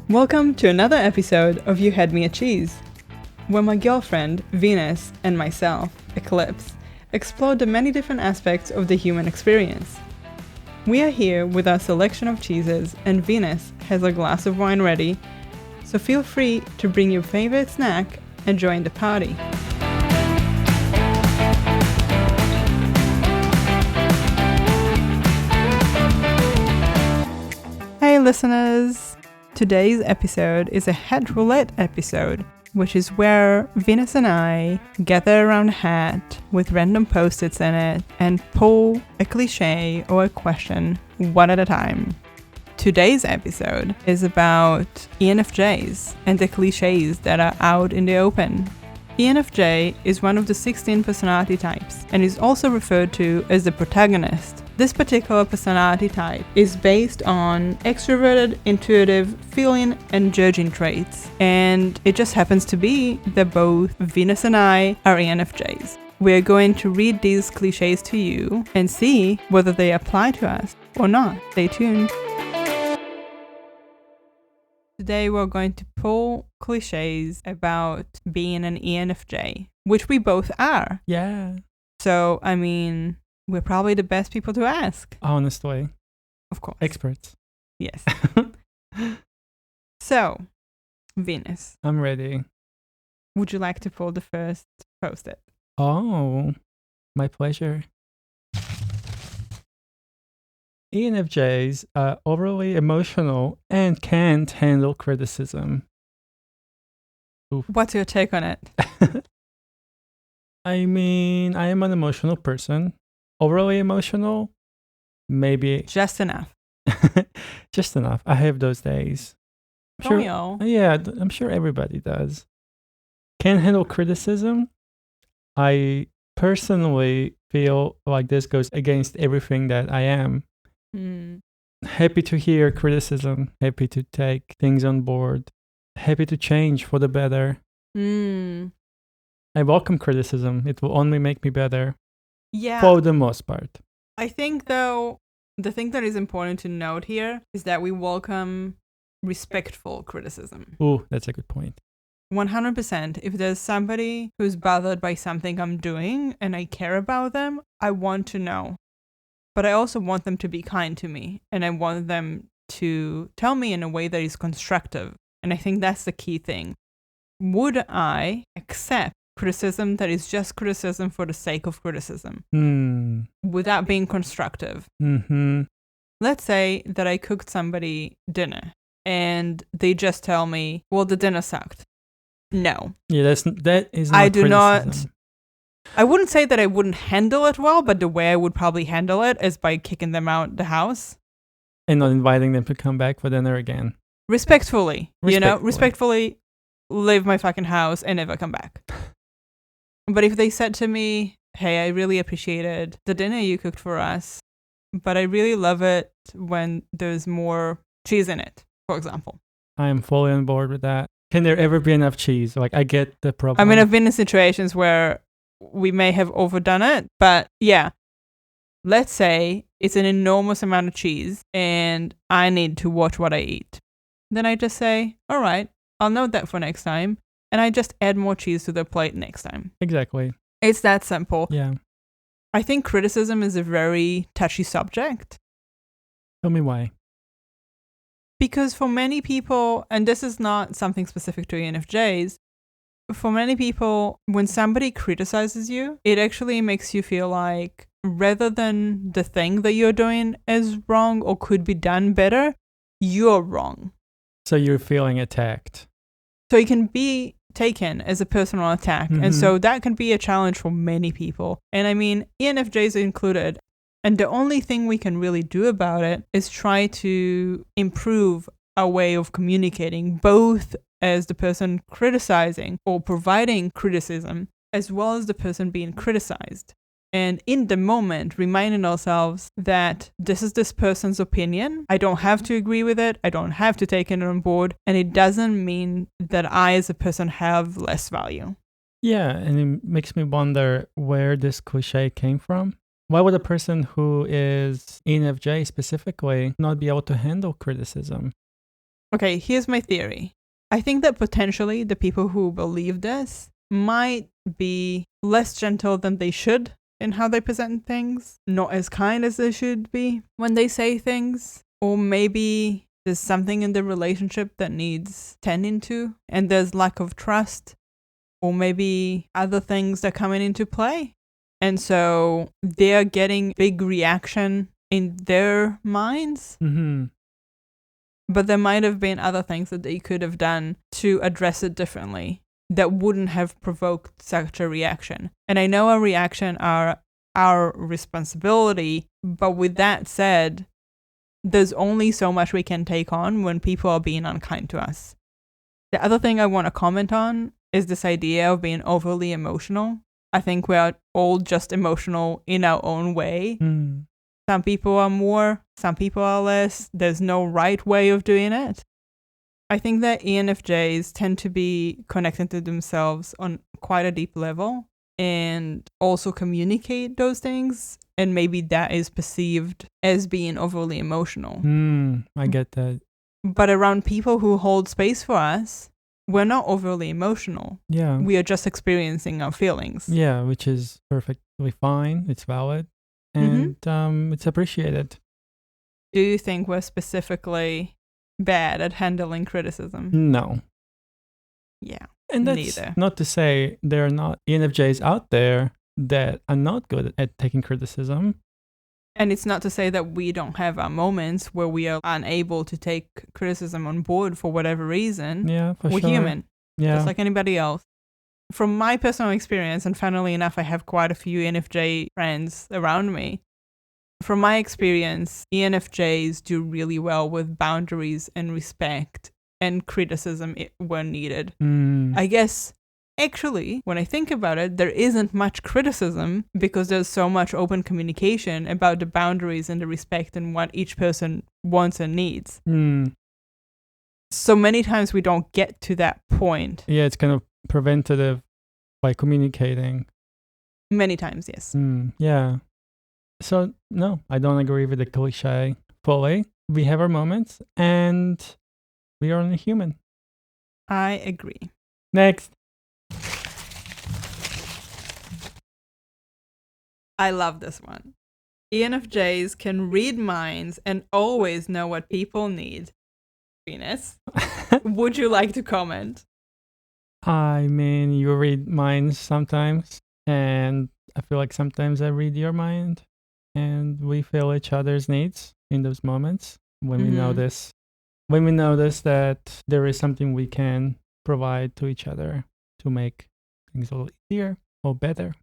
Welcome to another episode of You Had Me at Cheese, where my girlfriend, Venus, and myself, Eclipse, explore the many different aspects of the human experience. We are here with our selection of cheeses, and Venus has a glass of wine ready, so feel free to bring your favorite snack and join the party. Hey listeners! Today's episode is a Hat Roulette episode, which is where Venus and I gather around a hat with random post-its in it and pull a cliché or a question one at a time. Today's episode is about ENFJs and the clichés that are out in the open. ENFJ is one of the 16 personality types and is also referred to as the protagonist. This particular personality type is based on extroverted, intuitive, feeling, and judging traits. And it just happens to be that both Venus and I are ENFJs. We're going to read these clichés to you and see whether they apply to us or not. Stay tuned. Today we're going to pull clichés about being an ENFJ, which we both are. Yeah. So, we're probably the best people to ask. Honestly. Of course. Experts. Yes. So, Venus. I'm ready. Would you like to pull the first post-it? Oh, my pleasure. ENFJs are overly emotional and can't handle criticism. Oof. What's your take on it? I am an emotional person. Overly emotional? Maybe. Just enough. Just enough. I have those days. Don't we all? Yeah, I'm sure everybody does. Can't handle criticism? I personally feel like this goes against everything that I am. Happy to hear criticism. Happy to take things on board. Happy to change for the better. I welcome criticism. It will only make me better. Yeah. For the most part. I think, though, the thing that is important to note here is that we welcome respectful criticism. Ooh, that's a good point. 100%. If there's somebody who's bothered by something I'm doing and I care about them, I want to know. But I also want them to be kind to me, and I want them to tell me in a way that is constructive. And I think that's the key thing. Would I accept criticism that is just criticism for the sake of criticism without being constructive? Let's say that I cooked somebody dinner and they just tell me, well, the dinner sucked. No. Yeah, that is not I do criticism. not. I wouldn't say that I wouldn't handle it well, but the way I would probably handle it is by kicking them out the house. And not inviting them to come back for dinner again. Respectfully. Respectfully leave my fucking house and never come back. But if they said to me, hey, I really appreciated the dinner you cooked for us, but I really love it when there's more cheese in it, for example. I am fully on board with that. Can there ever be enough cheese? Like, I get the problem. I've been in situations where we may have overdone it, but yeah. Let's say it's an enormous amount of cheese and I need to watch what I eat. Then I just say, all right, I'll note that for next time. And I just add more cheese to the plate next time. Exactly. It's that simple. Yeah. I think criticism is a very touchy subject. Tell me why. Because for many people, and this is not something specific to ENFJs, for many people, when somebody criticizes you, it actually makes you feel like rather than the thing that you're doing is wrong or could be done better, you're wrong. So you're feeling attacked. So it can be taken as a personal attack. And so that can be a challenge for many people. And ENFJs included. And the only thing we can really do about it is try to improve our way of communicating, both as the person criticizing or providing criticism, as well as the person being criticized. And in the moment, reminding ourselves that this is this person's opinion. I don't have to agree with it. I don't have to take it on board. And it doesn't mean that I as a person have less value. Yeah, and it makes me wonder where this cliche came from. Why would a person who is ENFJ specifically not be able to handle criticism? Okay, here's my theory. I think that potentially the people who believe this might be less gentle than they should in how they present things, not as kind as they should be when they say things, or maybe there's something in the relationship that needs tending to, and there's lack of trust, or maybe other things that are coming into play. And so they're getting big reaction in their minds. Mm-hmm. But there might have been other things that they could have done to address it differently that wouldn't have provoked such a reaction. And I know a reaction are our responsibility, but with that said, there's only so much we can take on when people are being unkind to us. The other thing I want to comment on is this idea of being overly emotional. I think we are all just emotional in our own way. Mm. Some people are more, some people are less. There's no right way of doing it. I think that ENFJs tend to be connected to themselves on quite a deep level and also communicate those things. And maybe that is perceived as being overly emotional. I get that. But around people who hold space for us, we're not overly emotional. Yeah. We are just experiencing our feelings. Yeah, which is perfectly fine. It's valid. And it's appreciated. Do you think we're specifically bad at handling criticism? No. Yeah. And that's neither. Not to say there are not ENFJs out there that are not good at taking criticism. And it's not to say that we don't have our moments where we are unable to take criticism on board for whatever reason. Yeah, for We're sure. human, Yeah. just like anybody else. From my personal experience, and funnily enough, I have quite a few ENFJ friends around me. From my experience, ENFJs do really well with boundaries and respect and criticism when needed. I guess, actually, when I think about it, there isn't much criticism because there's so much open communication about the boundaries and the respect and what each person wants and needs. So many times we don't get to that point. Yeah, it's kind of preventative by communicating. Many times, yes. Yeah. So, no, I don't agree with the cliche fully. We have our moments and we are only human. I agree. Next. I love this one. ENFJs can read minds and always know what people need. Venus, would you like to comment? I mean, you read minds sometimes, and I feel like sometimes I read your mind, and we feel each other's needs in those moments when we notice that there is something we can provide to each other to make things a little easier or better.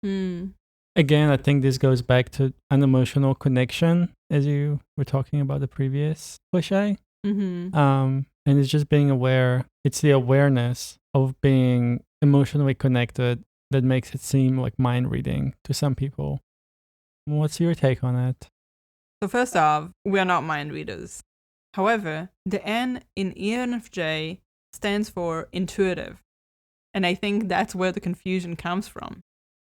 Again, I think this goes back to an emotional connection, as you were talking about the previous cliche. And it's just being aware. It's the awareness of being emotionally connected that makes it seem like mind reading to some people. What's your take on it? So first off, we are not mind readers. However, the N in ENFJ stands for intuitive. And I think that's where the confusion comes from.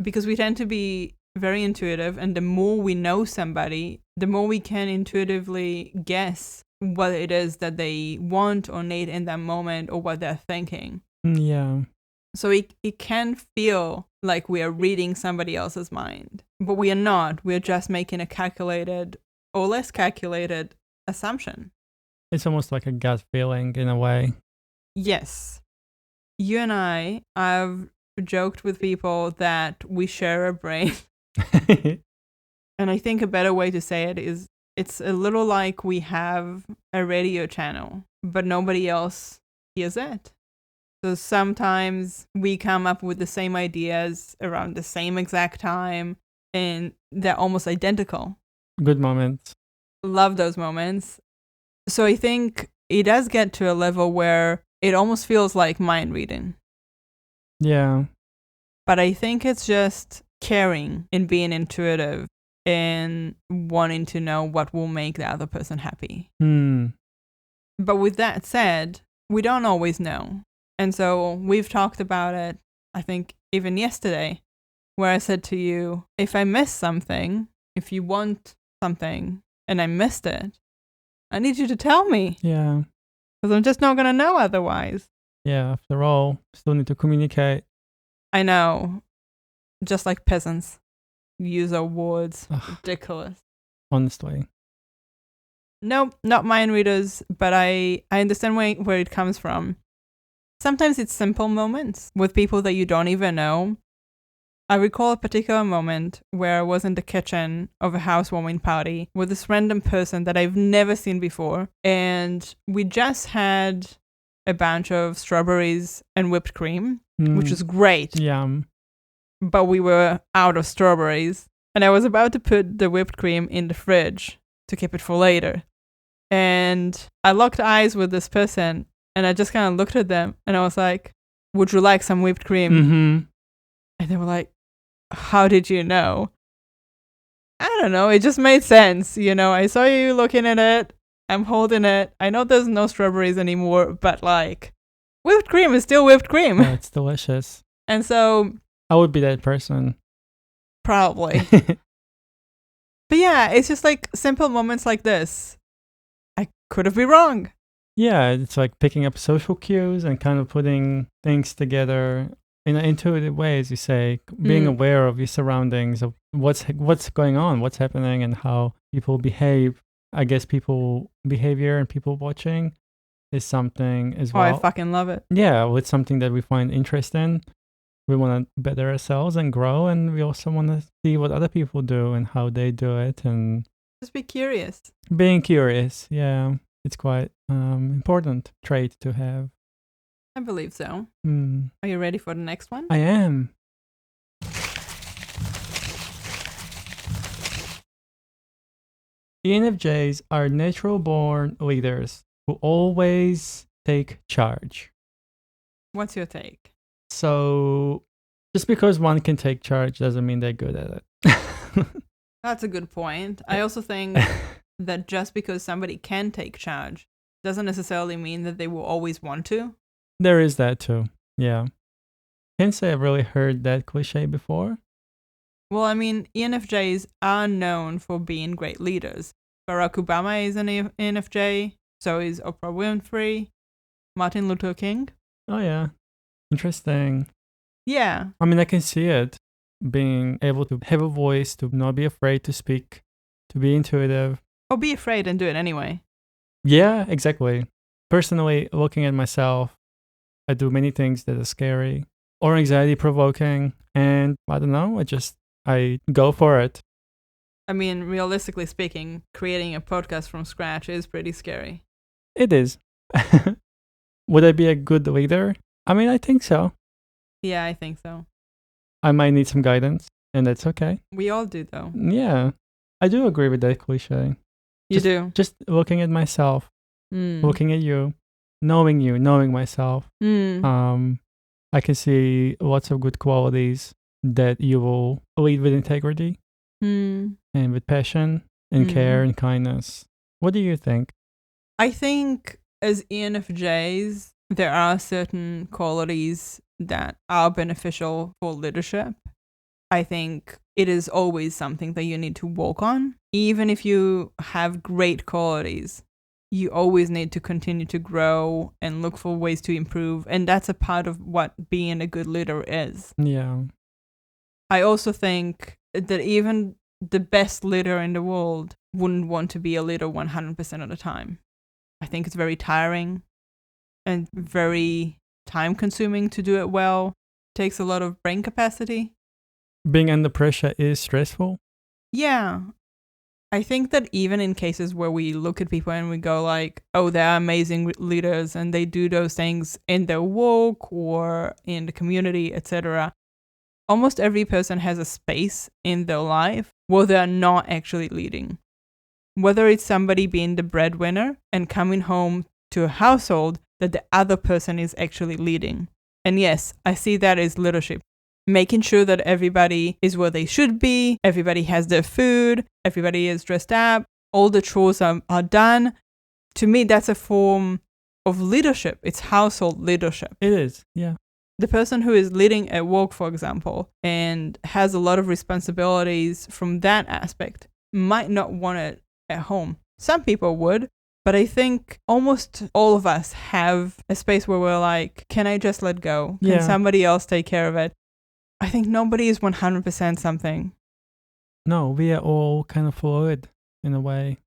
Because we tend to be very intuitive, and the more we know somebody, the more we can intuitively guess what it is that they want or need in that moment or what they're thinking. Yeah. So it can feel like we are reading somebody else's mind, but we are not. We're just making a calculated or less calculated assumption. It's almost like a gut feeling in a way. Yes. You and I have joked with people that we share a brain. And I think a better way to say it is it's a little like we have a radio channel, but nobody else hears it. So sometimes we come up with the same ideas around the same exact time, and they're almost identical. Good moments. Love those moments. So I think it does get to a level where it almost feels like mind reading. Yeah. But I think it's just caring and being intuitive and wanting to know what will make the other person happy. But with that said, we don't always know. And so we've talked about it. I think even yesterday, where I said to you, if I miss something, if you want something and I missed it, I need you to tell me. Yeah. Because I'm just not going to know otherwise. Yeah, after all, still need to communicate. I know. Just like peasants use our words. Ugh. Ridiculous. Honestly. No, not mind readers, but I understand where it comes from. Sometimes it's simple moments with people that you don't even know. I recall a particular moment where I was in the kitchen of a housewarming party with this random person that I've never seen before. And we just had a bunch of strawberries and whipped cream, which was great. Yum. But we were out of strawberries. And I was about to put the whipped cream in the fridge to keep it for later. And I locked eyes with this person and I just kind of looked at them and I was like, would you like some whipped cream? Mm-hmm. And they were like, how did you know? I don't know. It just made sense. You know, I saw you looking at it. I'm holding it. I know there's no strawberries anymore, but like whipped cream is still whipped cream. Yeah, it's delicious. And so I would be that person. probably. But yeah, it's just like simple moments like this. I could have been wrong. Yeah, it's like picking up social cues and kind of putting things together in an intuitive way, as you say, being aware of your surroundings, of what's going on, what's happening, and how people behave. I guess people behavior and people watching is something as well. Oh, I fucking love it. Yeah, well, it's something that we find interest in. We want to better ourselves and grow, and we also want to see what other people do and how they do it, and just be curious. Being curious, yeah, it's quite important trait to have. I believe so. Mm. Are you ready for the next one? I am. ENFJs are natural-born leaders who always take charge. What's your take? So, just because one can take charge doesn't mean they're good at it. That's a good point. I also think that just because somebody can take charge doesn't necessarily mean that they will always want to. There is that too, yeah. Can't say I've really heard that cliche before. Well, I mean, ENFJs are known for being great leaders. Barack Obama is an ENFJ, so is Oprah Winfrey, Martin Luther King. Oh yeah, interesting. Yeah. I mean, I can see it, being able to have a voice, to not be afraid to speak, to be intuitive. Or be afraid and do it anyway. Yeah, exactly. Personally, looking at myself, I do many things that are scary or anxiety provoking, and I don't know, I go for it. I mean, realistically speaking, creating a podcast from scratch is pretty scary. It is. Would I be a good leader? I mean, I think so. Yeah, I think so. I might need some guidance, and that's okay. We all do, though. Yeah, I do agree with that cliche. You do? Just looking at myself, looking at you, knowing myself. I can see lots of good qualities that you will lead with integrity and with passion and care and kindness. What do you think? I think as ENFJs, there are certain qualities that are beneficial for leadership. I think it is always something that you need to work on. Even if you have great qualities, you always need to continue to grow and look for ways to improve. And that's a part of what being a good leader is. Yeah. I also think that even the best leader in the world wouldn't want to be a leader 100% of the time. I think it's very tiring and very time consuming to do it well. It takes a lot of brain capacity. Being under pressure is stressful. Yeah. I think that even in cases where we look at people and we go like, oh, they're amazing leaders and they do those things in their work or in the community, etc. Almost every person has a space in their life where they're not actually leading. Whether it's somebody being the breadwinner and coming home to a household that the other person is actually leading. And yes, I see that as leadership. Making sure that everybody is where they should be, everybody has their food, everybody is dressed up, all the chores are done. To me, that's a form of leadership. It's household leadership. It is, yeah. The person who is leading at work, for example, and has a lot of responsibilities from that aspect might not want it at home. Some people would, but I think almost all of us have a space where we're like, can I just let go? Can somebody else take care of it? I think nobody is 100% something. No, we are all kind of fluid in a way.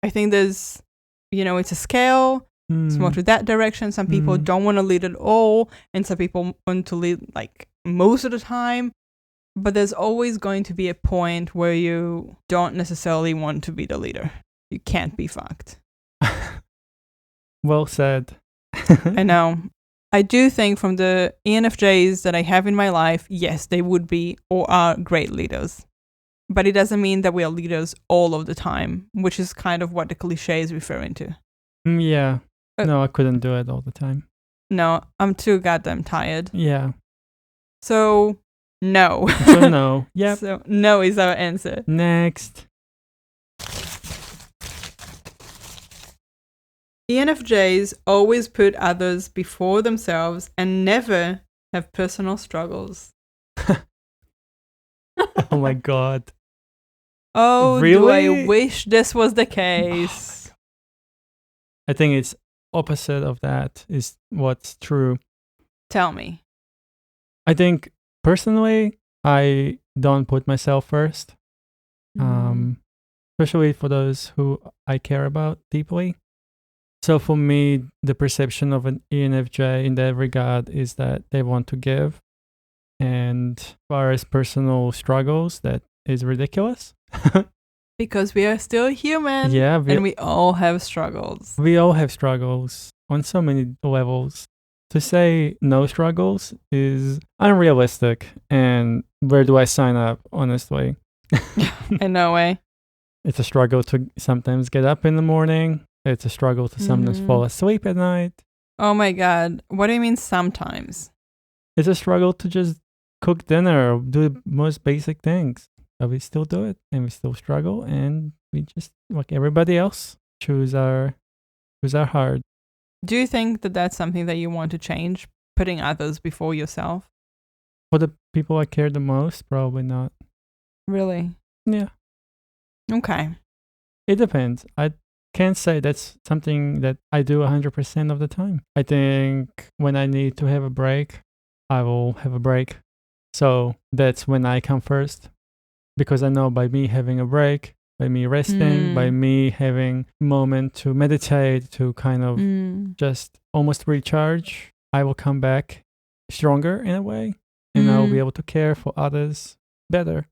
I think there's, it's a scale. It's more to that direction. Some people don't want to lead at all, and some people want to lead like most of the time. But there's always going to be a point where you don't necessarily want to be the leader. You can't be fucked. Well said. I know. I do think from the ENFJs that I have in my life, yes, they would be or are great leaders. But it doesn't mean that we are leaders all of the time, which is kind of what the cliché is referring to. Yeah. No, I couldn't do it all the time. No, I'm too goddamn tired. Yeah. So, no. So, no. Yep. So, no is our answer. Next. ENFJs always put others before themselves and never have personal struggles. Oh my God. Oh, really? do I wish this was the case. I think it's opposite of that is what's true. Tell me. I think personally, I don't put myself first. Especially for those who I care about deeply. So for me, the perception of an ENFJ in that regard is that they want to give. And as far as personal struggles, that is ridiculous. Because we are still human. Yeah. And we all have struggles. We all have struggles on so many levels. To say no struggles is unrealistic. And where do I sign up, honestly? In no way. It's a struggle to sometimes get up in the morning. It's a struggle to sometimes fall asleep at night. Oh my God. What do you mean sometimes? It's a struggle to just cook dinner or do the most basic things. But we still do it and we still struggle and we just, like everybody else, choose our hard. Do you think that that's something that you want to change? Putting others before yourself? For the people I care the most, probably not. Really? Yeah. Okay. It depends. I can't say that's something that I do 100% of the time. I think when I need to have a break, I will have a break. So that's when I come first. Because I know by me having a break, by me resting, by me having a moment to meditate, to kind of just almost recharge, I will come back stronger in a way. And I will be able to care for others better.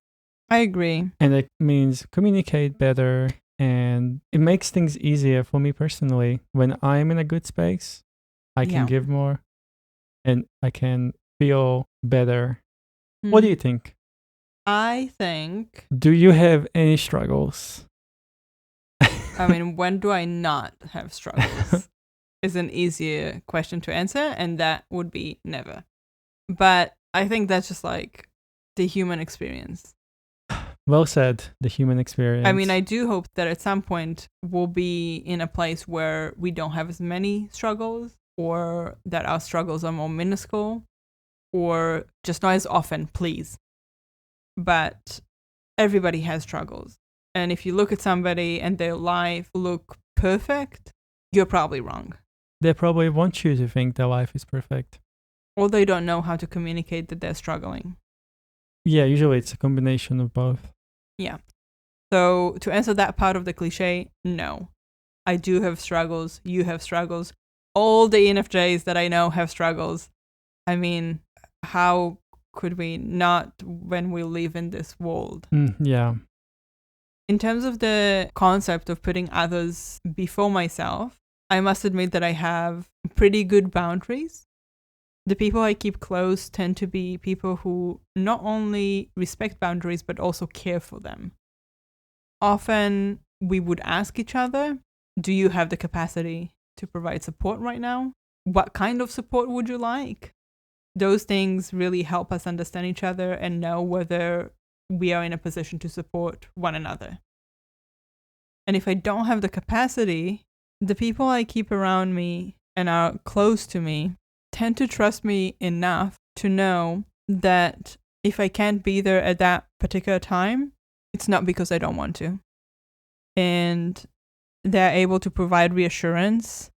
I agree. And it means communicate better. And it makes things easier for me personally. When I'm in a good space, I can give more and I can feel better. What do you think? I think... Do you have any struggles? I mean, when do I not have struggles? Is an easier question to answer, and that would be never. But I think that's just like the human experience. Well said, the human experience. I mean, I do hope that at some point we'll be in a place where we don't have as many struggles, or that our struggles are more minuscule, or just not as often, please. But everybody has struggles. And if you look at somebody and their life look perfect, you're probably wrong. They probably want you to think their life is perfect. Or they don't know how to communicate that they're struggling. Yeah, usually it's a combination of both. Yeah. So to answer that part of the cliche, no. I do have struggles. You have struggles. All the ENFJs that I know have struggles. I mean, how could we not when we live in this world? Yeah. In terms of the concept of putting others before myself, I must admit that I have pretty good boundaries. The people I keep close tend to be people who not only respect boundaries, but also care for them. Often we would ask each other, do you have the capacity to provide support right now? What kind of support would you like? Those things really help us understand each other and know whether we are in a position to support one another. And if I don't have the capacity, the people I keep around me and are close to me tend to trust me enough to know that if I can't be there at that particular time, it's not because I don't want to. And they're able to provide reassurance,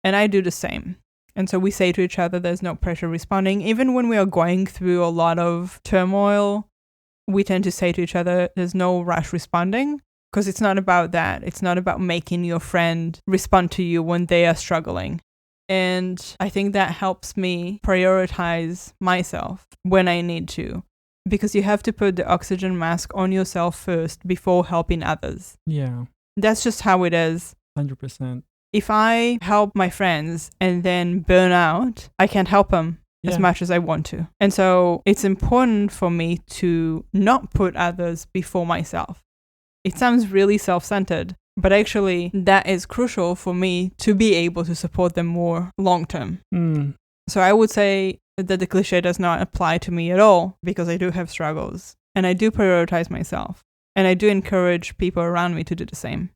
and I do the same. And so we say to each other, there's no pressure responding. Even when we are going through a lot of turmoil, we tend to say to each other, there's no rush responding, because it's not about that. It's not about making your friend respond to you when they are struggling. And I think that helps me prioritize myself when I need to, because you have to put the oxygen mask on yourself first before helping others. Yeah. That's just how it is. 100%. If I help my friends and then burn out, I can't help them as much as I want to. And so it's important for me to not put others before myself. It sounds really self-centered, but actually that is crucial for me to be able to support them more long-term. So I would say that the cliché does not apply to me at all, because I do have struggles and I do prioritize myself, and I do encourage people around me to do the same.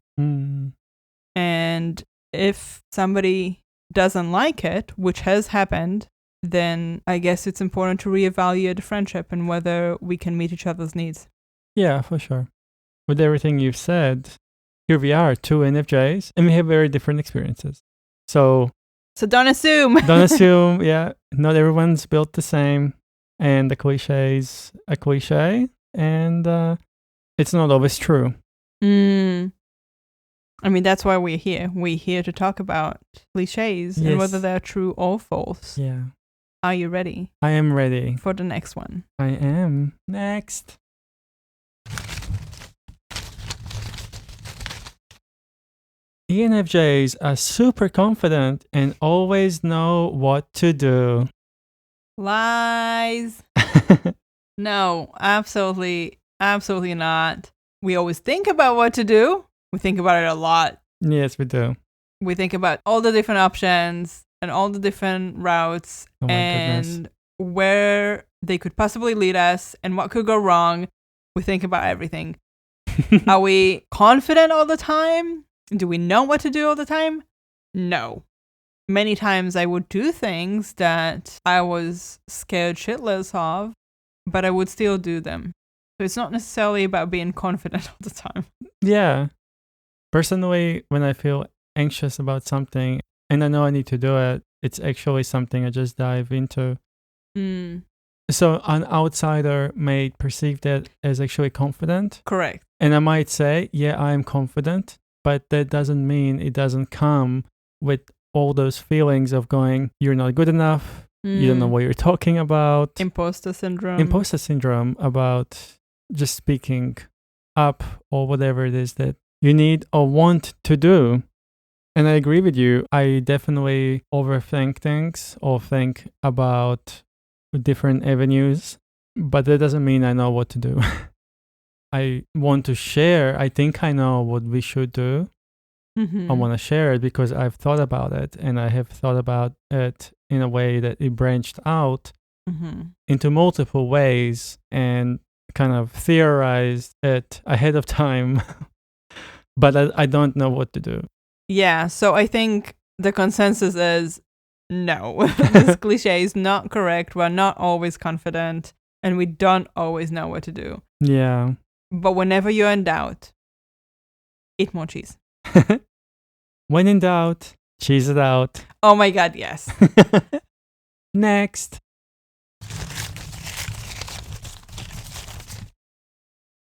And if somebody doesn't like it, which has happened, then I guess it's important to reevaluate the friendship and whether we can meet each other's needs. Yeah, for sure. With everything you've said, here we are, two NFJs, and we have very different experiences. So don't assume. Don't assume, yeah. Not everyone's built the same, and the cliché is a cliché, and it's not always true. I mean, that's why we're here. We're here to talk about clichés and whether they're true or false. Yeah. Are you ready? I am ready. For the next one. I am. Next. ENFJs are super confident and always know what to do. Lies. No, absolutely not. We always think about what to do. We think about it a lot. Yes, we do. We think about all the different options and all the different routes and where they could possibly lead us and what could go wrong. We think about everything. Are we confident all the time? Do we know what to do all the time? No. Many times I would do things that I was scared shitless of, but I would still do them. So it's not necessarily about being confident all the time. Yeah. Personally, when I feel anxious about something and I know I need to do it, it's actually something I just dive into. So an outsider may perceive that as actually confident. Correct. And I might say, yeah, I am confident, but that doesn't mean it doesn't come with all those feelings of going, you're not good enough, you don't know what you're talking about. Imposter syndrome about just speaking up or whatever it is that you need or want to do. And I agree with you. I definitely overthink things or think about different avenues, but that doesn't mean I know what to do. I want to share. I think I know what we should do. I want to share it because I've thought about it, and I have thought about it in a way that it branched out into multiple ways and kind of theorized it ahead of time. But I don't know what to do. Yeah, so I think the consensus is no. This cliché is not correct. We're not always confident, and we don't always know what to do. Yeah. But whenever you're in doubt, eat more cheese. When in doubt, cheese it out. Oh my God, yes. Next.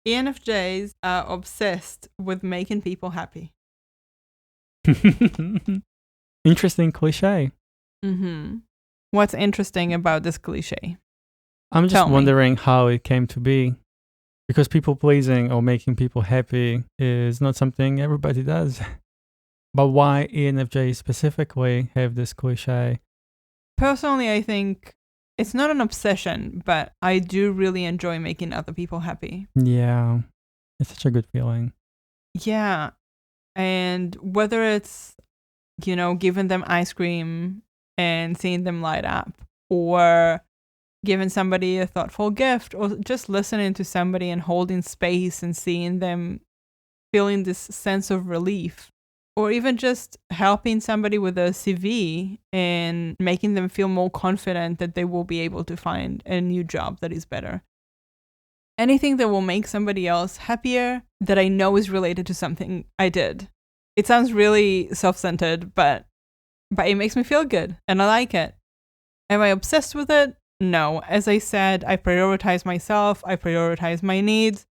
ENFJs are obsessed with making people happy. Interesting cliché. What's interesting about this cliché? I'm just wondering how it came to be. Because people pleasing or making people happy is not something everybody does. But why ENFJ specifically have this cliché? Personally, I think it's not an obsession, but I do really enjoy making other people happy. Yeah, it's such a good feeling. Yeah. And whether it's, giving them ice cream and seeing them light up, or giving somebody a thoughtful gift, or just listening to somebody and holding space and seeing them feeling this sense of relief. or even just helping somebody with a CV and making them feel more confident that they will be able to find a new job that is better. Anything that will make somebody else happier that I know is related to something I did. It sounds really self-centered, but it makes me feel good and I like it. Am I obsessed with it? No. As I said, I prioritize myself. I prioritize my needs.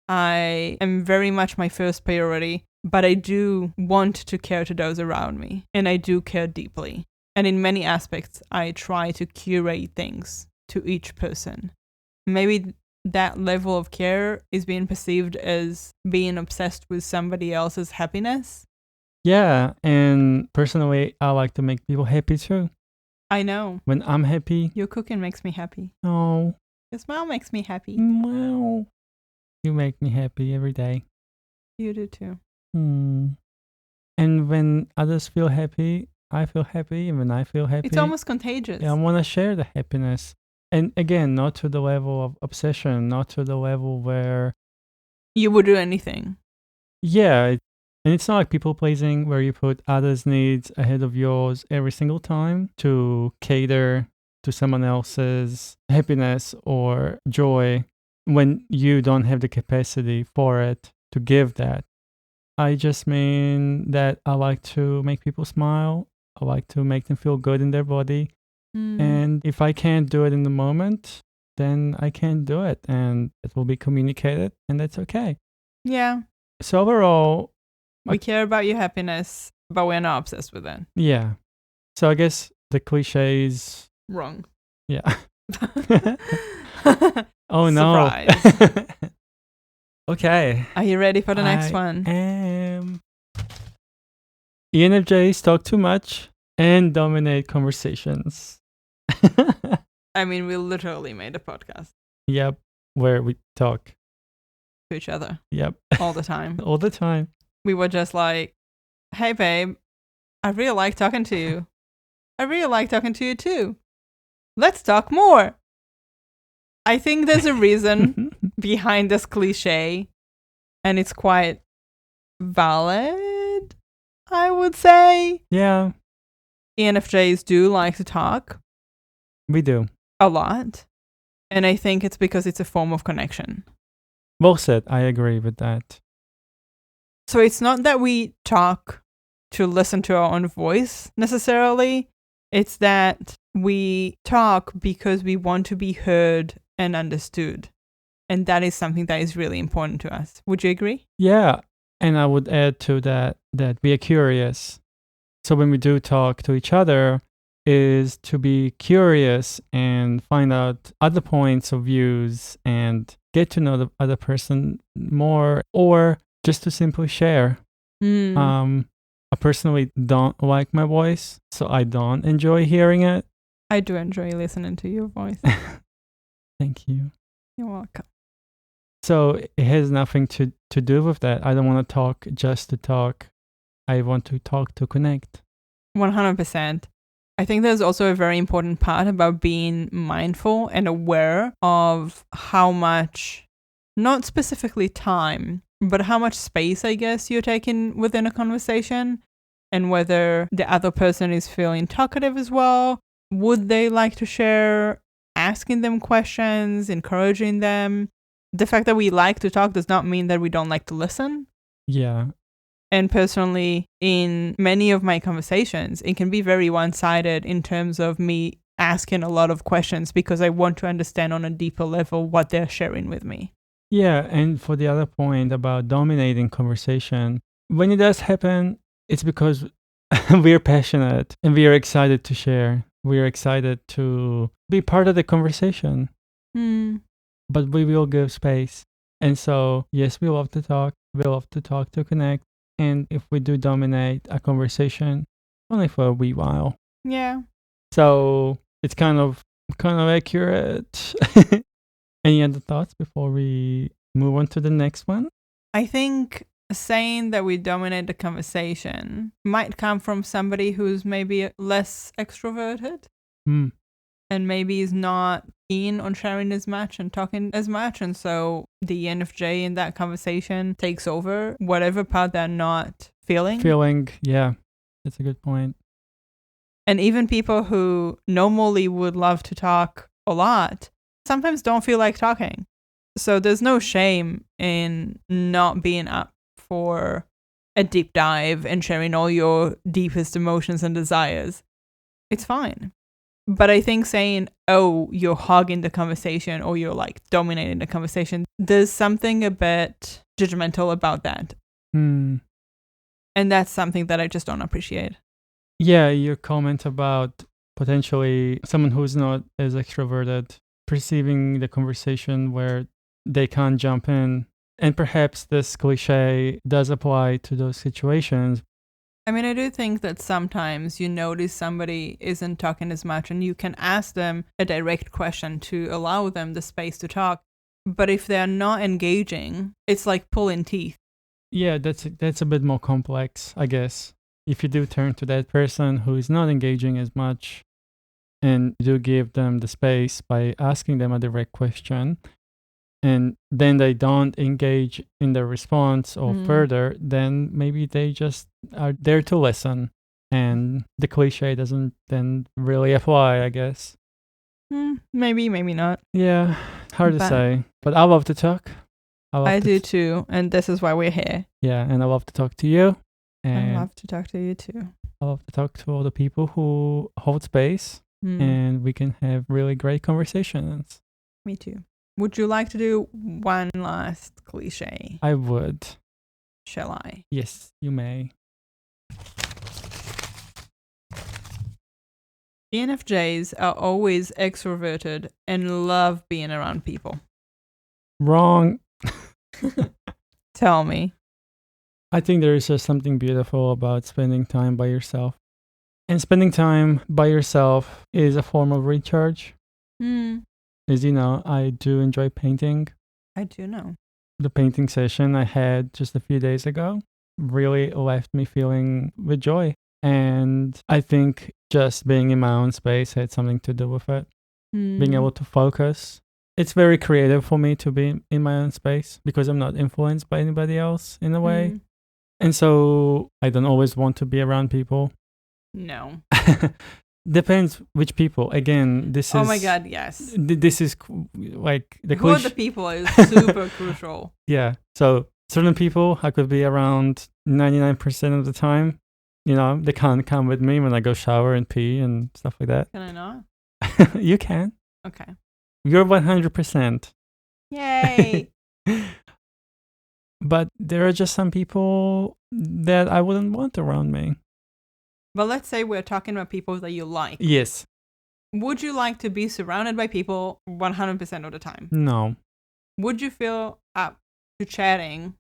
I am very much my first priority, but I do want to care to those around me, and I do care deeply. And in many aspects, I try to curate things to each person. Maybe that level of care is being perceived as being obsessed with somebody else's happiness. Yeah, and personally, I like to make people happy too. I know. When I'm happy. Your cooking makes me happy. Oh. Your smile makes me happy. Wow. You make me happy every day. You do too. And when others feel happy, I feel happy. And when I feel happy, it's almost contagious. Yeah, I want to share the happiness. And again, not to the level of obsession, not to the level where you would do anything. Yeah, and it's not like people pleasing where you put others' needs ahead of yours every single time to cater to someone else's happiness or joy when you don't have the capacity for it to give that. I just mean that I like to make people smile. I like to make them feel good in their body. And if I can't do it in the moment, then I can't do it. And it will be communicated, and that's okay. Yeah. So overall, we care about your happiness, but we're not obsessed with it. Yeah. So I guess the cliches. Wrong. Yeah. Oh no. Surprise. Okay. Are you ready for the next one? I am. ENFJs talk too much and dominate conversations. I mean, we literally made a podcast. Yep. Where we talk to each other. Yep. All the time. All the time. We were just like, hey babe, I really like talking to you. I really like talking to you too. Let's talk more. I think there's a reason behind this cliche, and it's quite valid, I would say. Yeah. ENFJs do like to talk. We do. A lot. And I think it's because it's a form of connection. Well said. I agree with that. So it's not that we talk to listen to our own voice necessarily. It's that we talk because we want to be heard and understood. And that is something that is really important to us. Would you agree? Yeah. And I would add to that we are curious. So when we do talk to each other, is to be curious and find out other points of views and get to know the other person more, or just to simply share. I personally don't like my voice, so I don't enjoy hearing it. I do enjoy listening to your voice. Thank you. You're welcome. So it has nothing to do with that. I don't want to talk just to talk. I want to talk to connect. 100%. I think there's also a very important part about being mindful and aware of how much, not specifically time, but how much space, I guess, you're taking within a conversation, and whether the other person is feeling talkative as well. Would they like to share? Asking them questions, encouraging them. The fact that we like to talk does not mean that we don't like to listen. Yeah. And personally, in many of my conversations, it can be very one-sided in terms of me asking a lot of questions because I want to understand on a deeper level what they're sharing with me. Yeah, and for the other point about dominating conversation, when it does happen, it's because we're passionate and we are excited to share. We're excited to be part of the conversation. But we will give space. And so, yes, we love to talk. We love to talk to connect. And if we do dominate a conversation, only for a wee while. Yeah. So it's kind of accurate. Any other thoughts before we move on to the next one? I think saying that we dominate the conversation might come from somebody who's maybe less extroverted. and maybe is not keen on sharing as much and talking as much. And so the ENFJ in that conversation takes over whatever part they're not feeling. Yeah, that's a good point. And even people who normally would love to talk a lot sometimes don't feel like talking. So there's no shame in not being up for a deep dive and sharing all your deepest emotions and desires. It's fine. But I think saying, oh, you're hogging the conversation or you're like dominating the conversation, there's something a bit judgmental about that. And that's something that I just don't appreciate. Yeah, your comment about potentially someone who's not as extroverted perceiving the conversation where they can't jump in. And perhaps this cliche does apply to those situations. I mean, I do think that sometimes you notice somebody isn't talking as much and you can ask them a direct question to allow them the space to talk. But if they're not engaging, it's like pulling teeth. Yeah, that's a bit more complex, I guess. If you do turn to that person who is not engaging as much and you do give them the space by asking them a direct question, and then they don't engage in the response or further, then maybe they just are there to listen. And the cliche doesn't then really apply, I guess. Maybe, maybe not. Yeah, hard to say. But I love to talk. I do too. And this is why we're here. Yeah, and I love to talk to you. And I love to talk to you too. I love to talk to all the people who hold space. And we can have really great conversations. Me too. Would you like to do one last cliche? I would. Shall I? Yes, you may. ENFJs are always extroverted and love being around people. Wrong. Tell me. I think there is just something beautiful about spending time by yourself. And spending time by yourself is a form of recharge. As you know, I do enjoy painting. I do know. The painting session I had just a few days ago really left me feeling with joy. And I think just being in my own space had something to do with it. Being able to focus. It's very creative for me to be in my own space because I'm not influenced by anybody else in a way. And so I don't always want to be around people. No. Depends which people. Again, this is... Oh my God, yes. This is like... Who are the people is super crucial. Yeah. So certain people I could be around 99% of the time. You know, they can't come with me when I go shower and pee and stuff like that. Can I not? You can. Okay. You're 100%. Yay. But there are just some people that I wouldn't want around me. But let's say we're talking about people that you like. Yes. Would you like to be surrounded by people 100% of the time? No. Would you feel up to chatting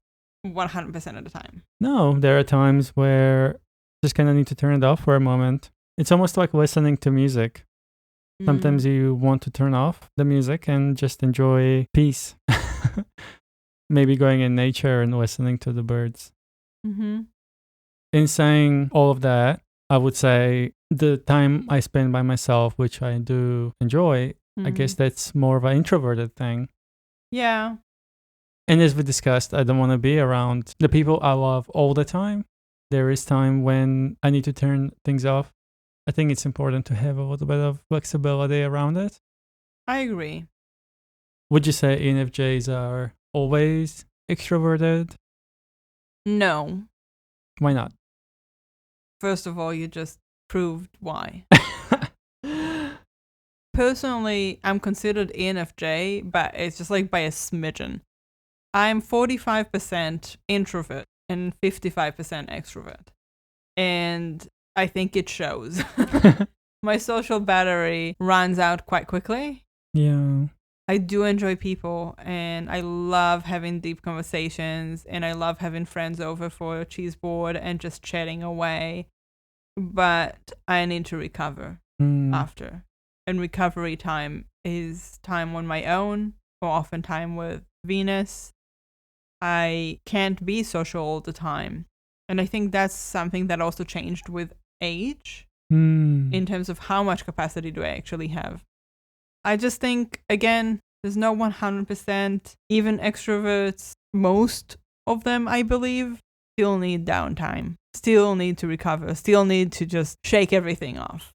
100% of the time? No. There are times where just kind of need to turn it off for a moment. It's almost like listening to music. Sometimes you want to turn off the music and just enjoy peace. Maybe going in nature and listening to the birds. In saying all of that, I would say the time I spend by myself, which I do enjoy, I guess that's more of an introverted thing. Yeah. And as we discussed, I don't want to be around the people I love all the time. There is time when I need to turn things off. I think it's important to have a little bit of flexibility around it. I agree. Would you say ENFJs are always extroverted? No. Why not? First of all, you just proved why. Personally, I'm considered ENFJ, but it's just like by a smidgen. I'm 45% introvert and 55% extrovert. And I think it shows. My social battery runs out quite quickly. Yeah. I do enjoy people and I love having deep conversations and I love having friends over for a cheese board and just chatting away. But I need to recover after. And recovery time is time on my own or often time with Venus. I can't be social all the time. And I think that's something that also changed with age in terms of how much capacity do I actually have. I just think, again, there's no 100%. Even extroverts, most of them, I believe, still need downtime, still need to recover, still need to just shake everything off.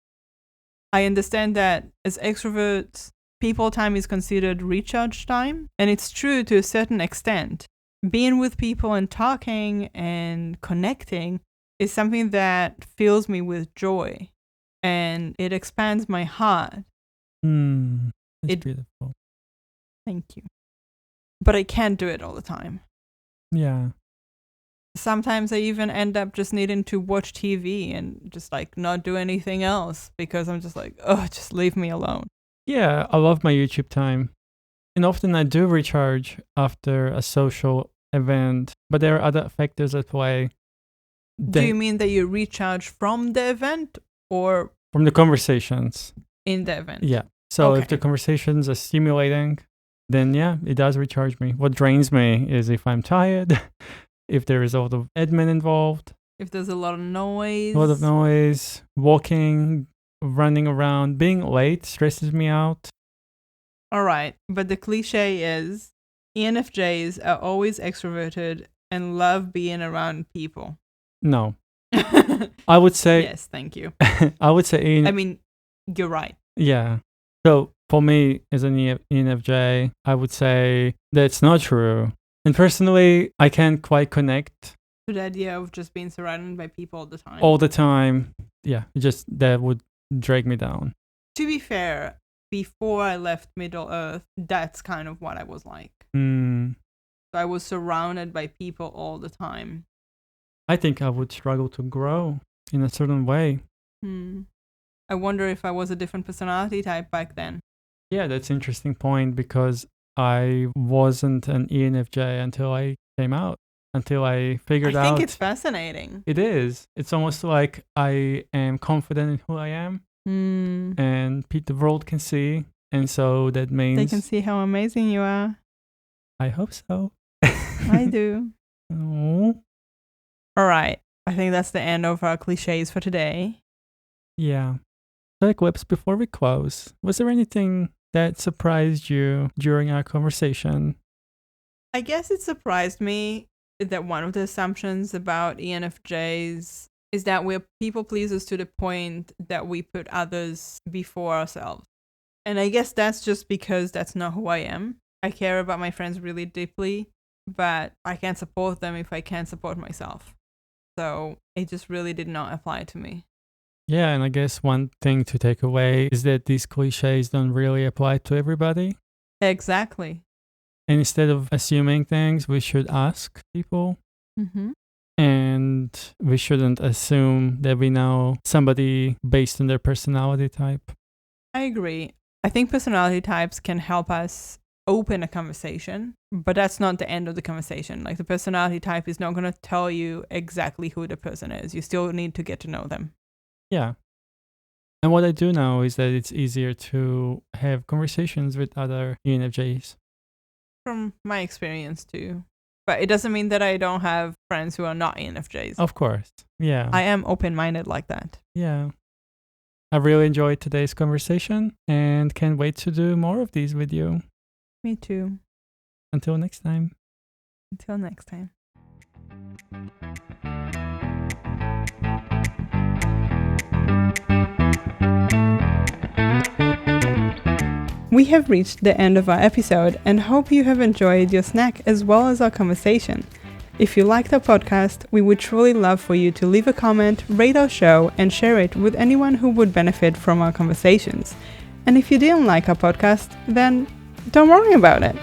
I understand that as extroverts, people time is considered recharge time, and it's true to a certain extent. Being with people and talking and connecting is something that fills me with joy, and it expands my heart. It's beautiful. Thank you. But I can't do it all the time. Yeah. Sometimes I even end up just needing to watch TV and just like not do anything else because I'm just like, oh, just leave me alone. Yeah, I love my YouTube time. And often I do recharge after a social event, but there are other factors at play. Do you mean that you recharge from the event or from the conversations? In the event? Yeah. So Okay. if the conversations are stimulating, then yeah, it does recharge me. What drains me is if I'm tired, if there is a lot of admin involved. If there's a lot of noise. A lot of noise, walking, running around, being late stresses me out. All right. But the cliche is ENFJs are always extroverted and love being around people. No. I would say... Yes, thank you. I would say... I mean, you're right. Yeah. So for me, as an ENFJ, I would say that's not true. And personally, I can't quite connect to the idea of just being surrounded by people all the time. All the time. Yeah, just that would drag me down. To be fair, before I left Middle Earth, that's kind of what I was like. So I was surrounded by people all the time. I think I would struggle to grow in a certain way. I wonder if I was a different personality type back then. Yeah, that's an interesting point because I wasn't an ENFJ until I came out, until I figured out. I think it's fascinating. It is. It's almost like I am confident in who I am and the world can see. And so that means... They can see how amazing you are. I hope so. I do. Oh. All right. I think that's the end of our cliches for today. Yeah. So, Eclipse, before we close, was there anything that surprised you during our conversation? I guess it surprised me that one of the assumptions about ENFJs is that we're people pleasers to the point that we put others before ourselves. And I guess that's just because that's not who I am. I care about my friends really deeply, but I can't support them if I can't support myself. So it just really did not apply to me. Yeah, and I guess one thing to take away is that these cliches don't really apply to everybody. Exactly. And instead of assuming things, we should ask people. And we shouldn't assume that we know somebody based on their personality type. I agree. I think personality types can help us open a conversation, but that's not the end of the conversation. Like the personality type is not going to tell you exactly who the person is. You still need to get to know them. Yeah. And what I do know is that it's easier to have conversations with other ENFJs. From my experience too. But it doesn't mean that I don't have friends who are not ENFJs. Of course. Yeah. I am open-minded like that. Yeah. I really enjoyed today's conversation and can't wait to do more of these with you. Me too. Until next time. Until next time. We have reached the end of our episode and hope you have enjoyed your snack as well as our conversation. If you liked our podcast, we would truly love for you to leave a comment, rate our show, and share it with anyone who would benefit from our conversations. And if you didn't like our podcast, then don't worry about it.